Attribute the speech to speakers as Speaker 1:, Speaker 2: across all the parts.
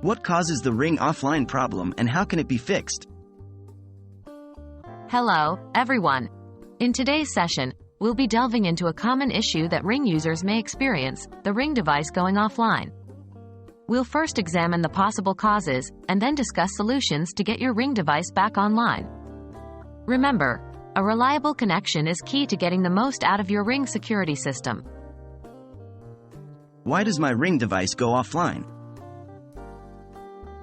Speaker 1: What causes the Ring Offline problem and how can it be fixed?
Speaker 2: Hello, everyone. In today's session, we'll be delving into a common issue that Ring users may experience, the Ring device going offline. We'll first examine the possible causes, and then discuss solutions to get your Ring device back online. Remember, a reliable connection is key to getting the most out of your Ring security system.
Speaker 1: Why does my Ring device go offline?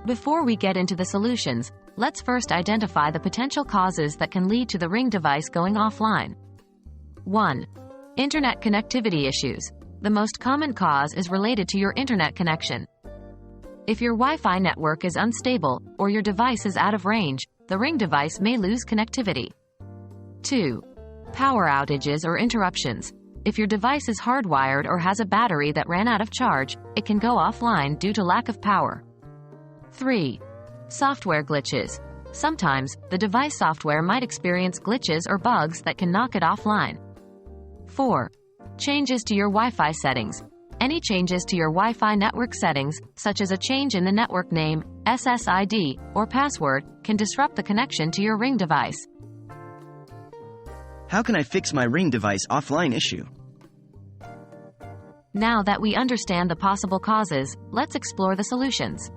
Speaker 2: Before we get into the solutions, let's first identify the potential causes that can lead to the Ring device going offline. 1. Internet connectivity issues. The most common cause is related to your internet connection. If your Wi-Fi network is unstable, or your device is out of range, the Ring device may lose connectivity. 2. Power outages or interruptions. If your device is hardwired or has a battery that ran out of charge, it can go offline due to lack of power. 3. Software glitches. Sometimes, the device software might experience glitches or bugs that can knock it offline. 4. Changes to your Wi-Fi settings. Any changes to your Wi-Fi network settings, such as a change in the network name, SSID, or password, can disrupt the connection to your Ring device.
Speaker 1: How can I fix my Ring device offline issue?
Speaker 2: Now that we understand the possible causes, let's explore the solutions.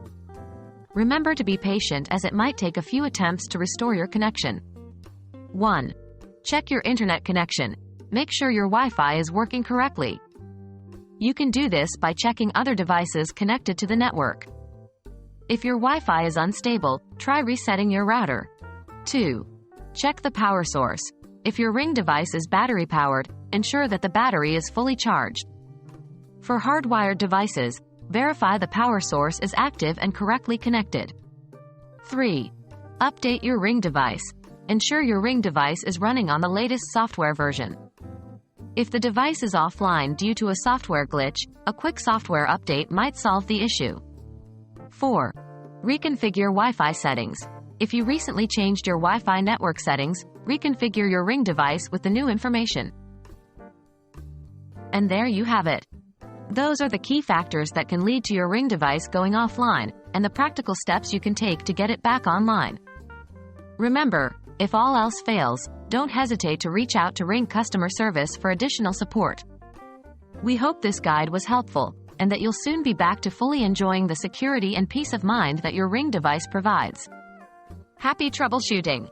Speaker 2: Remember to be patient as it might take a few attempts to restore your connection. 1. Check your internet connection. Make sure your Wi-Fi is working correctly. You can do this by checking other devices connected to the network. If your Wi-Fi is unstable, try resetting your router. 2. Check the power source. If your Ring device is battery-powered, ensure that the battery is fully charged. For hardwired devices, verify the power source is active and correctly connected. 3. Update your Ring device. Ensure your Ring device is running on the latest software version. If the device is offline due to a software glitch, a quick software update might solve the issue. 4. Reconfigure Wi-Fi settings. If you recently changed your Wi-Fi network settings, reconfigure your Ring device with the new information. And there you have it. Those are the key factors that can lead to your Ring device going offline, and the practical steps you can take to get it back online. Remember, if all else fails, don't hesitate to reach out to Ring customer service for additional support. We hope this guide was helpful, and that you'll soon be back to fully enjoying the security and peace of mind that your Ring device provides. Happy troubleshooting!